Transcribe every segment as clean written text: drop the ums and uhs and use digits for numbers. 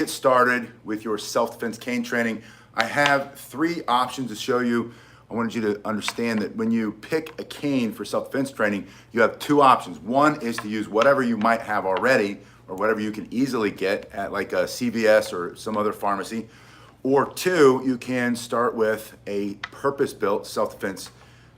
Get started with your self-defense cane training, I have 3 options to show you. I wanted you to understand that when you pick a cane for self-defense training, you have 2 options. One is to use whatever you might have already or whatever you can easily get at like a CVS or some other pharmacy. Or 2, you can start with a purpose-built self-defense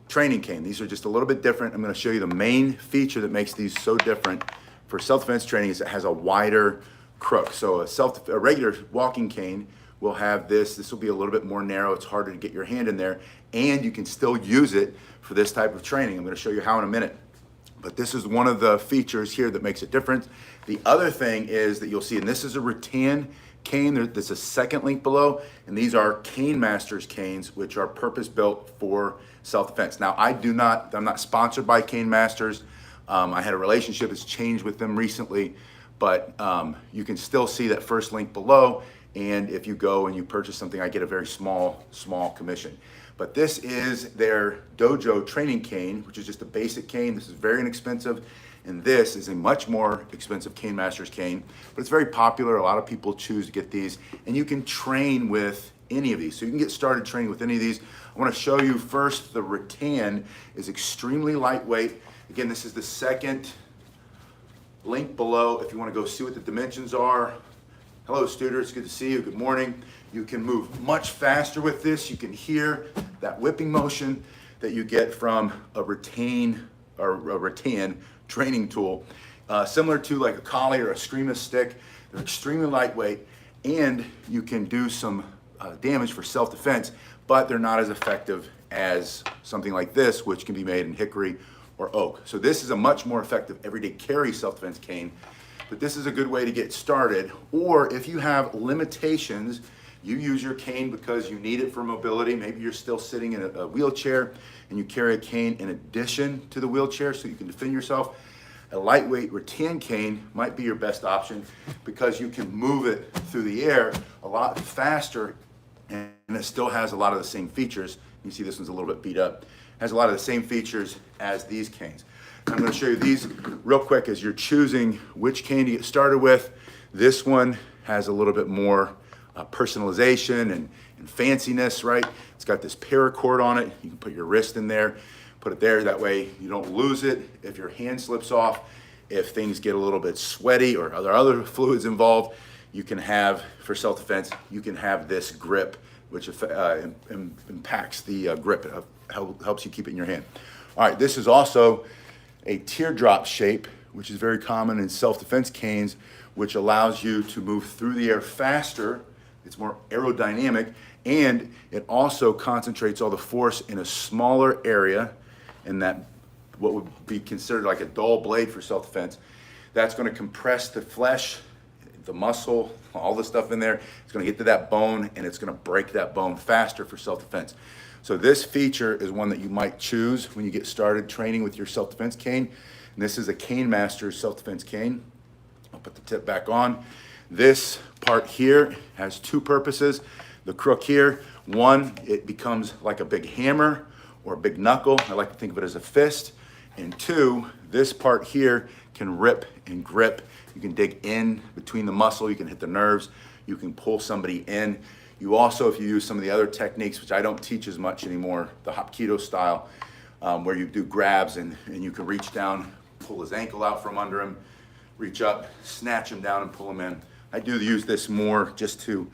training cane. These are just a little bit different. I'm going to show you the main feature that makes these so different for self-defense training is it has a wider crook. So a regular walking cane will have this. This will be a little bit more narrow. It's harder to get your hand in there, and you can still use it for this type of training. I'm going to show you how in a minute. But this is one of the features here that makes it different. The other thing is that you'll see, and this is a rattan cane. There's a second link below, and these are Cane Masters canes, which are purpose-built for self-defense. Now, I'm not sponsored by Cane Masters. I had a relationship that's changed with them recently, but you can still see that first link below. And if you go and you purchase something, I get a very small commission. But this is their dojo training cane, which is just a basic cane. This is very inexpensive. And this is a much more expensive Cane Masters cane, but it's very popular. A lot of people choose to get these, and you can train with any of these. So you can get started training with any of these. I want to show you first the rattan is extremely lightweight. Again, this is the second link below if you want to go see what the dimensions are. Hello, students, good to see you, good morning. You can move much faster with this. You can hear that whipping motion that you get from a rattan training tool. Similar to like a collie or a screamer stick. They're extremely lightweight, and you can do some damage for self-defense, but they're not as effective as something like this, which can be made in hickory or oak. So this is a much more effective everyday carry self-defense cane, but this is a good way to get started. Or if you have limitations, you use your cane because you need it for mobility. Maybe you're still sitting in a wheelchair and you carry a cane in addition to the wheelchair so you can defend yourself. A lightweight rattan cane might be your best option because you can move it through the air a lot faster, and it still has a lot of the same features. You see this one's a little bit beat up. Has a lot of the same features as these canes. I'm going to show you these real quick as you're choosing which cane to get started with. This one has a little bit more personalization and fanciness, right? It's got this paracord on it. You can put your wrist in there, put it there. That way you don't lose it if your hand slips off. If things get a little bit sweaty or are there other fluids involved, you can have, for self-defense, you can have this grip, which impacts the grip. It helps you keep it in your hand. All right, this is also a teardrop shape, which is very common in self-defense canes, which allows you to move through the air faster. It's more aerodynamic, and it also concentrates all the force in a smaller area, and that what would be considered like a dull blade for self-defense. That's going to compress the flesh, the muscle, all the stuff in there. It's going to get to that bone, and it's going to break that bone faster for self-defense. So this feature is one that you might choose when you get started training with your self-defense cane. And this is a Cane Masters self-defense cane. I'll put the tip back on. This part here has 2 purposes. The crook here, one, it becomes like a big hammer or a big knuckle. I like to think of it as a fist. And 2, this part here can rip and grip. You can dig in between the muscle. You can hit the nerves. You can pull somebody in. You also, if you use some of the other techniques, which I don't teach as much anymore, the Hapkido style, where you do grabs and you can reach down, pull his ankle out from under him, reach up, snatch him down and pull him in. I do use this more just to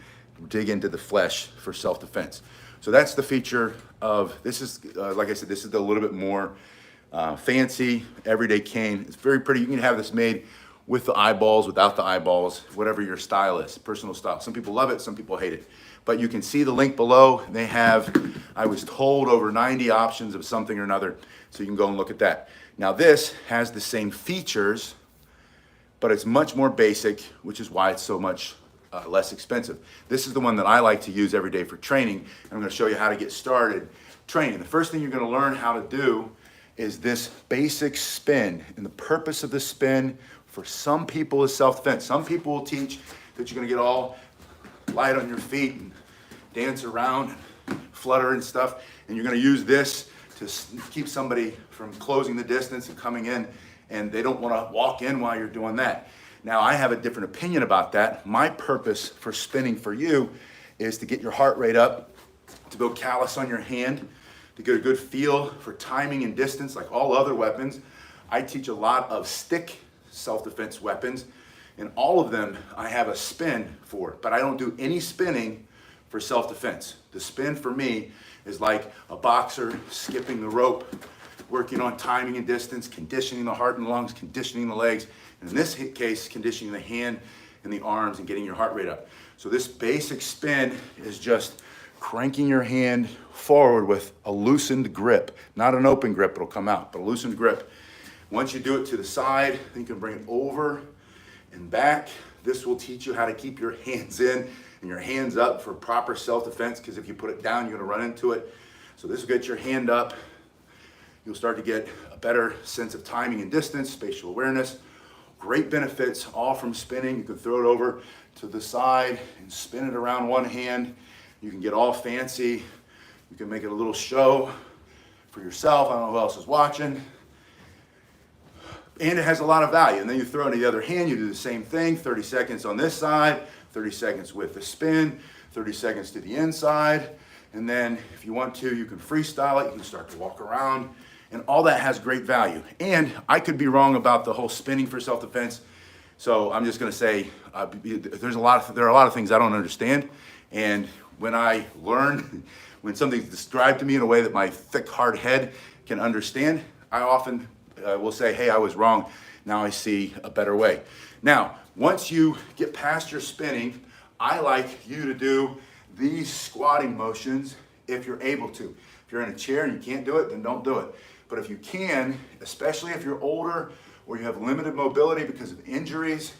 dig into the flesh for self-defense. So that's the feature of, this is, like I said, this is a little bit more fancy, everyday cane. It's very pretty. You can have this made with the eyeballs, without the eyeballs, whatever your style is, personal style. Some people love it, some people hate it. But you can see the link below. They have, I was told, over 90 options of something or another. So you can go and look at that. Now this has the same features, but it's much more basic, which is why it's so much less expensive. This is the one that I like to use every day for training. And I'm going to show you how to get started training. The first thing you're going to learn how to do is this basic spin. And the purpose of the spin for some people is self-defense. Some people will teach that you're going to get all light on your feet and dance around and flutter and stuff. And you're going to use this to keep somebody from closing the distance and coming in, and they don't want to walk in while you're doing that. Now, I have a different opinion about that. My purpose for spinning for you is to get your heart rate up, to build callus on your hand, to get a good feel for timing and distance like all other weapons. I teach a lot of stick self-defense weapons, and all of them I have a spin for, but I don't do any spinning for self-defense. The spin for me is like a boxer skipping the rope, working on timing and distance, conditioning the heart and lungs, conditioning the legs, and in this case, conditioning the hand and the arms and getting your heart rate up. So this basic spin is just cranking your hand forward with a loosened grip, not an open grip, it'll come out, but a loosened grip. Once you do it to the side, then you can bring it over and back. This will teach you how to keep your hands in and your hands up for proper self-defense, because if you put it down, you're gonna run into it. So this will get your hand up. You'll start to get a better sense of timing and distance, spatial awareness. Great benefits, all from spinning. You can throw it over to the side and spin it around one hand. You can get all fancy. You can make it a little show for yourself. I don't know who else is watching. And it has a lot of value. And then you throw it to the other hand, you do the same thing, 30 seconds on this side, 30 seconds with the spin, 30 seconds to the inside. And then if you want to, you can freestyle it, you can start to walk around, and all that has great value. And I could be wrong about the whole spinning for self-defense. So I'm just gonna say, there are a lot of things I don't understand. And when I learn, when something's described to me in a way that my thick, hard head can understand, I often will say, hey, I was wrong. Now I see a better way. Now, once you get past your spinning, I like you to do these squatting motions if you're able to. If you're in a chair and you can't do it, then don't do it. But if you can, especially if you're older or you have limited mobility because of injuries,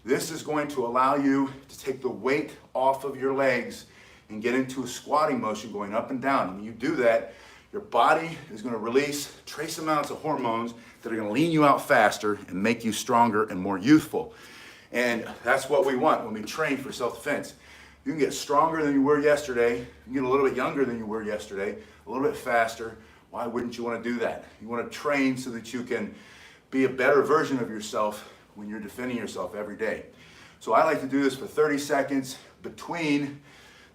this is going to allow you to take the weight off of your legs and get into a squatting motion going up and down. When you do that, your body is going to release trace amounts of hormones that are going to lean you out faster and make you stronger and more youthful. And that's what we want when we train for self-defense. You can get stronger than you were yesterday. You can get a little bit younger than you were yesterday, a little bit faster. Why wouldn't you want to do that? You want to train so that you can be a better version of yourself when you're defending yourself every day. So I like to do this for 30 seconds between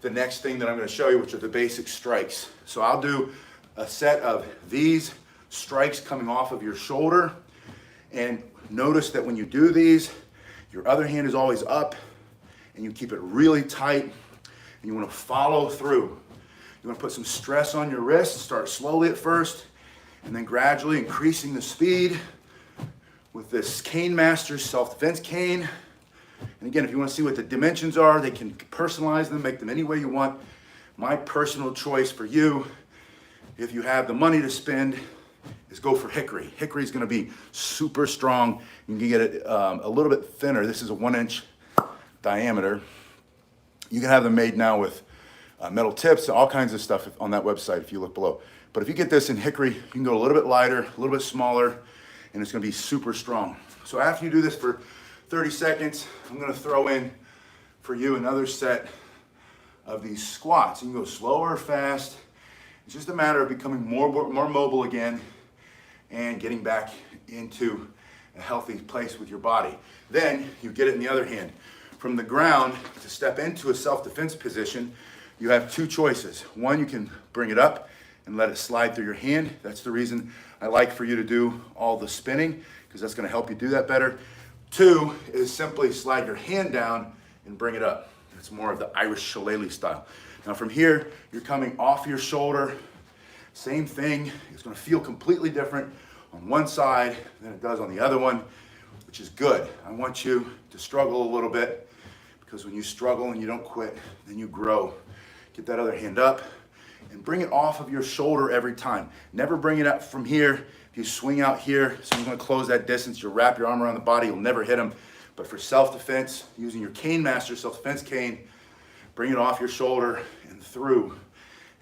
the next thing that I'm going to show you, which are the basic strikes. So I'll do a set of these strikes coming off of your shoulder, and notice that when you do these, your other hand is always up and you keep it really tight, and you want to follow through. You want to put some stress on your wrist, start slowly at first, and then gradually increasing the speed with this Cane Master self-defense cane. And again, if you want to see what the dimensions are, they can personalize them, make them any way you want. My personal choice for you, if you have the money to spend, is go for hickory. Hickory is going to be super strong. You can get it a little bit thinner. This is a 1-inch diameter. You can have them made now with metal tips, all kinds of stuff on that website if you look below. But if you get this in hickory, you can go a little bit lighter, a little bit smaller, and it's going to be super strong. So after you do this for 30 seconds, I'm going to throw in for you another set of these squats. You can go slower or fast. It's just a matter of becoming more mobile again and getting back into a healthy place with your body. Then you get it in the other hand. From the ground, to step into a self-defense position, you have two choices. One, you can bring it up and let it slide through your hand. That's the reason I like for you to do all the spinning, because that's going to help you do that better. Two is simply slide your hand down and bring it up. It's more of the Irish shillelagh style. Now from here, you're coming off your shoulder. Same thing. It's going to feel completely different on one side than it does on the other one, which is good. I want you to struggle a little bit, because when you struggle and you don't quit, then you grow. Get that other hand up and bring it off of your shoulder every time. Never bring it up from here. If you swing out here, someone's going to close that distance. You'll wrap your arm around the body. You'll never hit them. But for self-defense, using your Cane Master self-defense cane, bring it off your shoulder and through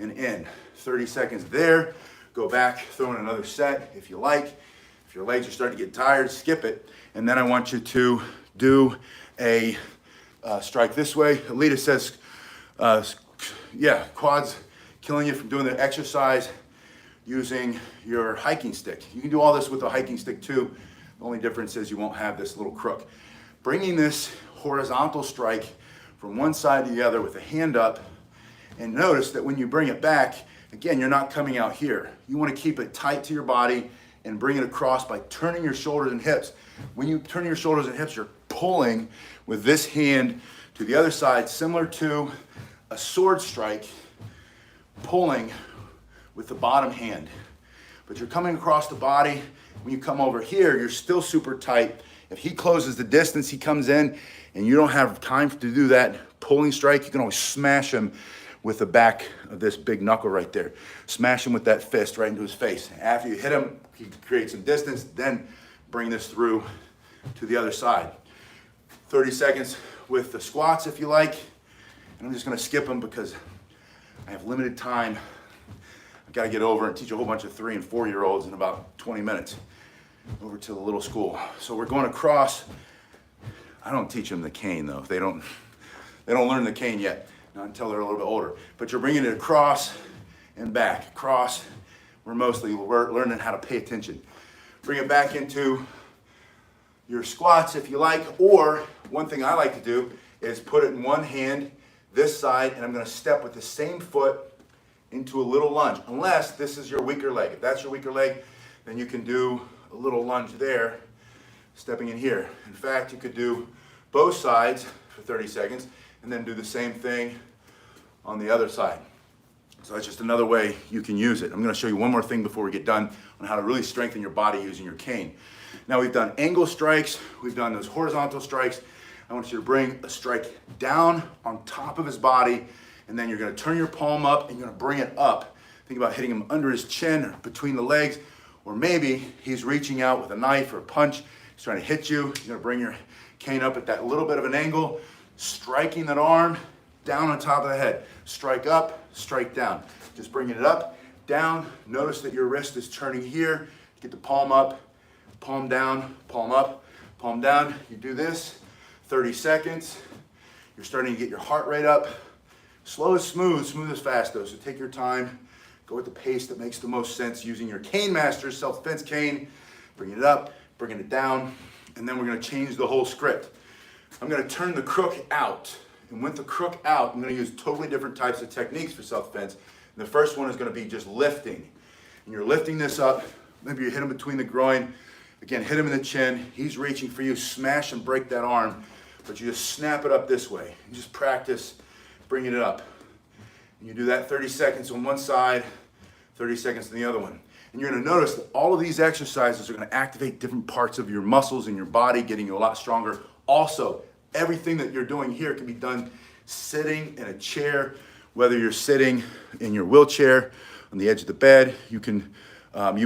and in. 30 seconds there. Go back, throw in another set if you like. If your legs are starting to get tired, skip it. And then I want you to do a strike this way. Alita says, quads killing you from doing the exercise using your hiking stick. You can do all this with a hiking stick too. The only difference is you won't have this little crook. bringing this horizontal strike from one side to the other with the hand up. And notice that when you bring it back, again, you're not coming out here. You want to keep it tight to your body and bring it across by turning your shoulders and hips. When you turn your shoulders and hips, you're pulling with this hand to the other side, similar to a sword strike, pulling with the bottom hand. But you're coming across the body. When you come over here, you're still super tight. If he closes the distance, he comes in, and you don't have time to do that pulling strike, you can always smash him with the back of this big knuckle right there. Smash him with that fist right into his face. After you hit him, he creates some distance, then bring this through to the other side. 30 seconds with the squats if you like. And I'm just gonna skip them because I have limited time. I've gotta get over and teach a whole bunch of 3 and 4-year-olds in about 20 minutes over to the little school. So we're going across. I don't teach them the cane though. They don't learn the cane yet. Not until they're a little bit older. But you're bringing it across and back. Across, we're mostly learning how to pay attention. Bring it back into your squats if you like, or one thing I like to do is put it in one hand, this side, and I'm gonna step with the same foot into a little lunge, unless this is your weaker leg. If that's your weaker leg, then you can do a little lunge there, stepping in here. In fact, you could do both sides for 30 seconds, and then do the same thing on the other side. So that's just another way you can use it. I'm gonna show you one more thing before we get done on how to really strengthen your body using your cane. Now we've done angle strikes, we've done those horizontal strikes. I want you to bring a strike down on top of his body, and then you're gonna turn your palm up and you're gonna bring it up. Think about hitting him under his chin or between the legs, or maybe he's reaching out with a knife or a punch, he's trying to hit you. You're gonna bring your cane up at that little bit of an angle, striking that arm down on top of the head. Strike up, strike down. Just bringing it up, down. Notice that your wrist is turning here. Get the palm up, palm down, palm up, palm down. You do this, 30 seconds. You're starting to get your heart rate up. Slow is smooth, smooth is fast though, so take your time. Go at the pace that makes the most sense using your Cane Master self-defense cane. Bring it up, bringing it down, and then we're gonna change the whole script. I'm gonna turn the crook out. And with the crook out, I'm gonna use totally different types of techniques for self-defense. The first one is gonna be just lifting. And you're lifting this up, maybe you hit him between the groin. Again, hit him in the chin. He's reaching for you, smash and break that arm. But you just snap it up this way. You just practice bringing it up. And you do that 30 seconds on one side, 30 seconds on the other one. And you're gonna notice that all of these exercises are gonna activate different parts of your muscles in your body, getting you a lot stronger. Also, everything that you're doing here can be done sitting in a chair, whether you're sitting in your wheelchair on the edge of the bed. You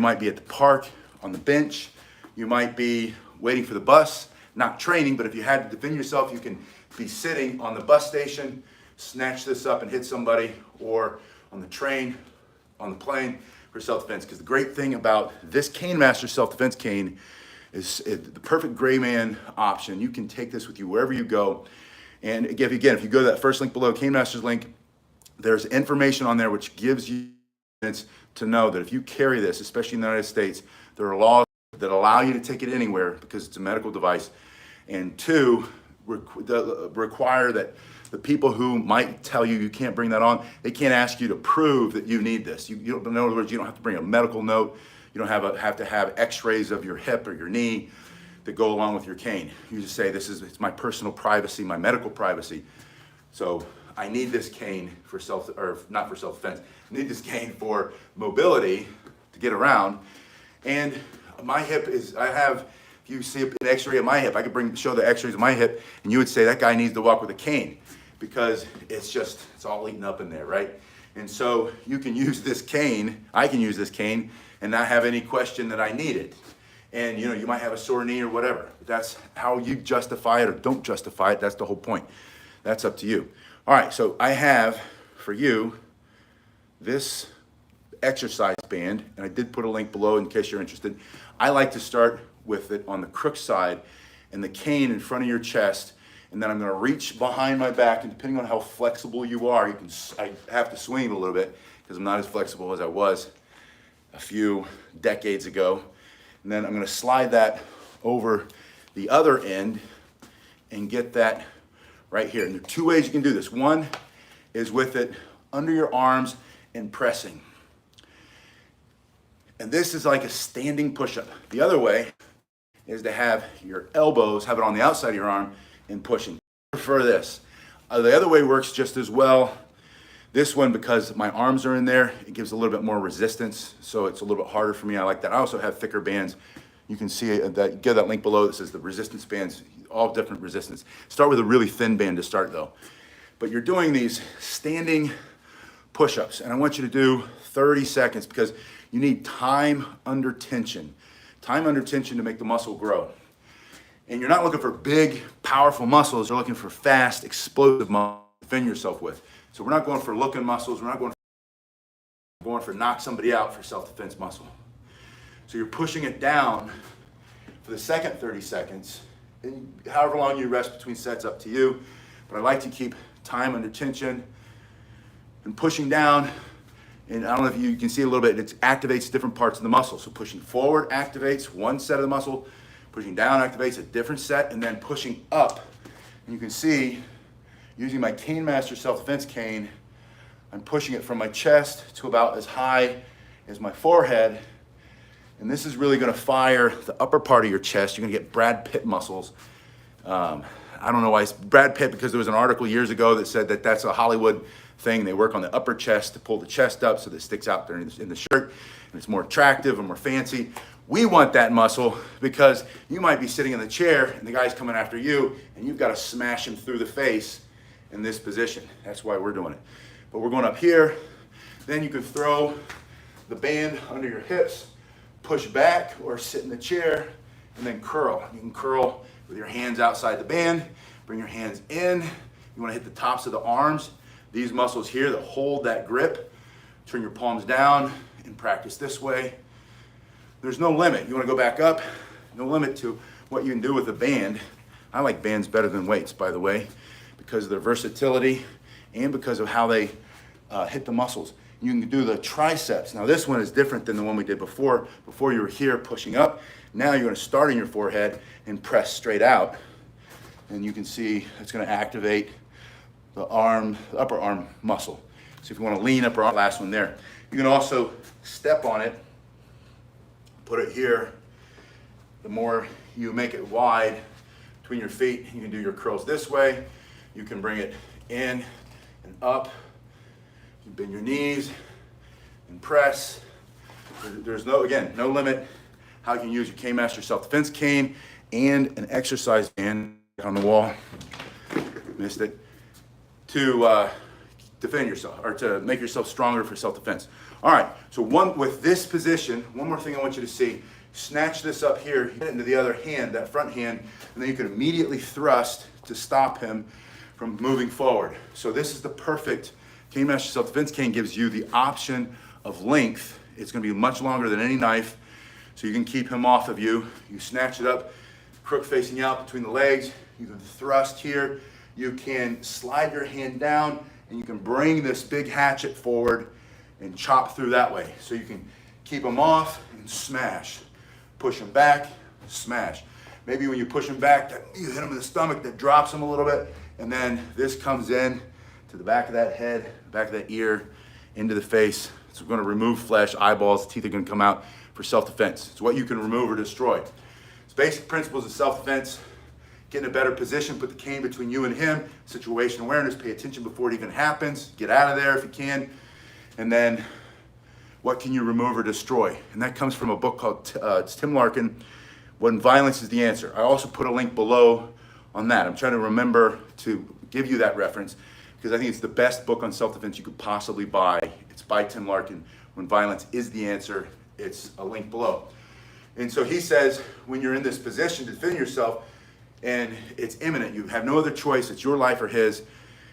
might be at the park on the bench. You might be waiting for the bus, not training, but if you had to defend yourself, you can be sitting on the bus station, snatch this up and hit somebody, or on the train, on the plane for self-defense. Because the great thing about this Cane Master self-defense cane is the perfect gray man option. You can take this with you wherever you go. And again, if you go to that first link below, Cane Master's link, there's information on there which gives you to know that if you carry this, especially in the United States, there are laws that allow you to take it anywhere because it's a medical device. And two, require that the people who might tell you you can't bring that on, they can't ask you to prove that you need this. In other words, you don't have to bring a medical note. You don't have to have x-rays of your hip or your knee that go along with your cane. You just say, it's my personal privacy, my medical privacy. So I need this cane for not for self-defense. I need this cane for mobility to get around. And my hip if you see an x-ray of my hip, I could show the x-rays of my hip, and you would say that guy needs to walk with a cane because it's all eaten up in there, right? And so you can use this cane, I can use this cane, and not have any question that I need it. And you might have a sore knee or whatever. That's how you justify it or don't justify it. That's the whole point. That's up to you. All right, so I have for you this exercise band, and I did put a link below in case you're interested. I like to start with it on the crook side and the cane in front of your chest, and then I'm gonna reach behind my back, and depending on how flexible you are, I have to swing it a little bit because I'm not as flexible as I was a few decades ago. And then I'm gonna slide that over the other end, and get that right here. And there are two ways you can do this. One is with it under your arms and pressing. And this is like a standing push-up. The other way is to have your elbows, have it on the outside of your arm and pushing. I prefer this. The other way works just as well. This one, because my arms are in there, it gives a little bit more resistance, so it's a little bit harder for me. I like that. I also have thicker bands. You can see that, give that link below that says the resistance bands, all different resistance. Start with a really thin band to start though. But you're doing these standing push-ups, and I want you to do 30 seconds because you need time under tension. Time under tension to make the muscle grow. And you're not looking for big, powerful muscles. You're looking for fast, explosive muscles to defend yourself with. So we're not going for looking muscles. We're going for knock somebody out for self-defense muscle. So you're pushing it down for the second 30 seconds. And however long you rest between sets, up to you. But I like to keep time under tension and pushing down. And I don't know if you can see a little bit, it activates different parts of the muscle. So pushing forward activates one set of the muscle, pushing down activates a different set, and then pushing up. And you can see, using my Cane Master self-defense cane, I'm pushing it from my chest to about as high as my forehead. And this is really gonna fire the upper part of your chest. You're gonna get Brad Pitt muscles. I don't know why it's Brad Pitt, because there was an article years ago that said that that's a Hollywood thing. They work on the upper chest to pull the chest up so that it sticks out there in the shirt, and it's more attractive and more fancy. We want that muscle because you might be sitting in the chair and the guy's coming after you and you've got to smash him through the face in this position. That's why we're doing it. But we're going up here. Then you can throw the band under your hips, push back or sit in the chair, and then curl. You can curl with your hands outside the band, bring your hands in. You want to hit the tops of the arms. These muscles here that hold that grip. Turn your palms down and practice this way. There's no limit. You want to go back up, no limit to what you can do with a band. I like bands better than weights, by the way, because of their versatility and because of how they hit the muscles. You can do the triceps. Now this one is different than the one we did before. Before you were here pushing up. Now you're going to start in your forehead and press straight out. And you can see it's going to activate the upper arm muscle. So if you want to lean upper arm, last one there. You can also step on it, put it here. The more you make it wide between your feet, you can do your curls this way. You can bring it in and up. You bend your knees and press. There's no limit how you can use your Cane Master self-defense cane and an exercise band on the wall. Missed it. To defend yourself or to make yourself stronger for self-defense. All right, so with this position, one more thing I want you to see, snatch this up here, hit it into the other hand, that front hand, and then you can immediately thrust to stop him from moving forward. So this is the perfect, Cane Master self-defense cane gives you the option of length. It's gonna be much longer than any knife, so you can keep him off of you. You snatch it up, crook facing out between the legs, you can thrust here, you can slide your hand down, and you can bring this big hatchet forward and chop through that way. So you can keep them off and smash. Push them back, smash. Maybe when you push them back, you hit them in the stomach, that drops them a little bit, and then this comes in to the back of that head, back of that ear, into the face. So we're gonna remove flesh, eyeballs, teeth are gonna come out for self-defense. It's what you can remove or destroy. It's basic principles of self-defense. Get in a better position, put the cane between you and him, situation awareness, pay attention before it even happens, get out of there if you can, and then what can you remove or destroy? And that comes from a book called, it's Tim Larkin, When Violence is the Answer. I also put a link below on that. I'm trying to remember to give you that reference because I think it's the best book on self-defense you could possibly buy. It's by Tim Larkin, When Violence is the Answer. It's a link below. And so he says, when you're in this position to defend yourself, and it's imminent, you have no other choice, it's your life or his,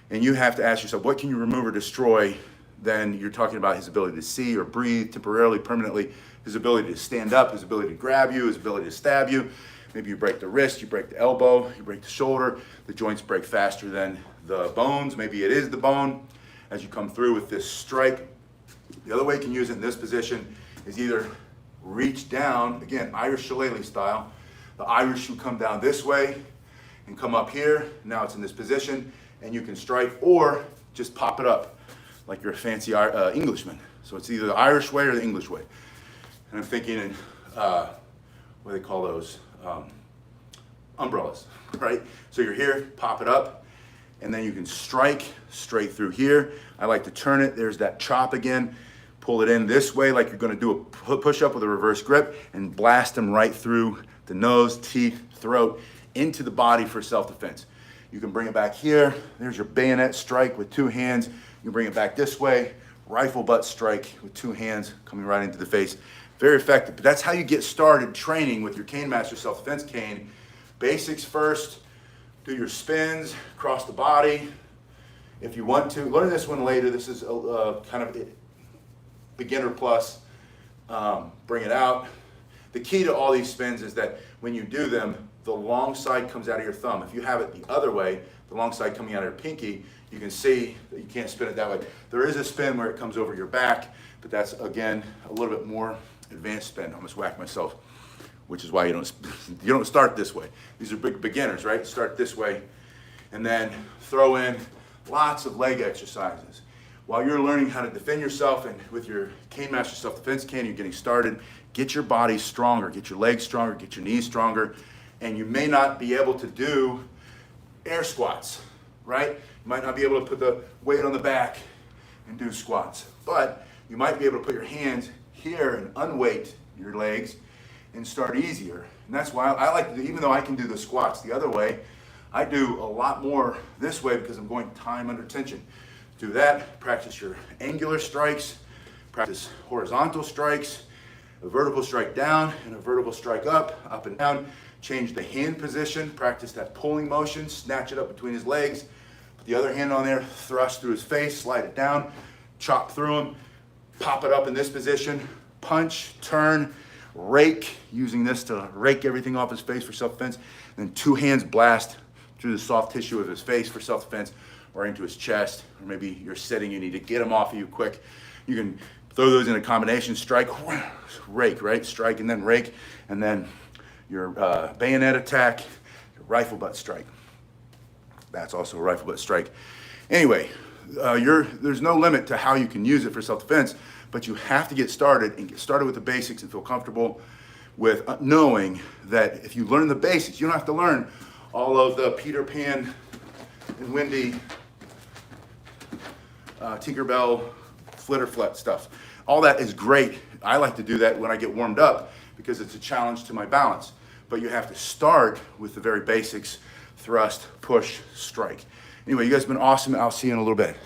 and you have to ask yourself, what can you remove or destroy? Then you're talking about his ability to see or breathe temporarily, permanently, his ability to stand up, his ability to grab you, his ability to stab you. Maybe you break the wrist, you break the elbow, you break the shoulder, the joints break faster than the bones, maybe it is the bone as you come through with this strike. The other way you can use it in this position is either reach down, again, Irish shillelagh style. The Irish would come down this way and come up here. Now it's in this position, and you can strike or just pop it up like you're a fancy Englishman. So it's either the Irish way or the English way. And I'm thinking, what do they call those? Umbrellas, right? So you're here, pop it up, and then you can strike straight through here. I like to turn it. There's that chop again. Pull it in this way like you're going to do a push-up with a reverse grip and blast them right through the nose, teeth, throat, into the body for self-defense. You can bring it back here. There's your bayonet strike with 2 hands. You can bring it back this way, rifle butt strike with 2 hands coming right into the face. Very effective. But that's how you get started training with your Cane Master self-defense cane. Basics first. Do your spins across the body. If you want to, learn this one later. This is kind of beginner plus. Bring it out. The key to all these spins is that when you do them, the long side comes out of your thumb. If you have it the other way, the long side coming out of your pinky, you can see that you can't spin it that way. There is a spin where it comes over your back, but that's, again, a little bit more advanced spin. I almost whacked myself, which is why you don't start this way. These are big beginners, right? Start this way, and then throw in lots of leg exercises. While you're learning how to defend yourself and with your Cane Master self-defense cane, you're getting started, get your body stronger, get your legs stronger, get your knees stronger, and you may not be able to do air squats, right? You might not be able to put the weight on the back and do squats, but you might be able to put your hands here and unweight your legs and start easier. And that's why I like to do, even though I can do the squats the other way, I do a lot more this way because I'm going time under tension. Do that, practice your angular strikes, practice horizontal strikes, a vertical strike down and a vertical strike up and down. Change the hand position, practice that pulling motion, snatch it up between his legs, put the other hand on there, thrust through his face, slide it down, chop through him, pop it up in this position, punch, turn, rake, using this to rake everything off his face for self-defense, then 2 hands blast through the soft tissue of his face for self-defense, or into his chest, or maybe you're sitting, you need to get him off of you quick. You can throw those in a combination, strike, rake, right? Strike and then rake, and then your bayonet attack, your rifle butt strike. That's also a rifle butt strike. Anyway, there's no limit to how you can use it for self-defense, but you have to get started and get started with the basics and feel comfortable with knowing that if you learn the basics, you don't have to learn all of the Peter Pan and Wendy, Tinkerbell, Flitterflet stuff. All that is great. I like to do that when I get warmed up because it's a challenge to my balance. But you have to start with the very basics: thrust, push, strike. Anyway, you guys have been awesome. I'll see you in a little bit. Thank you.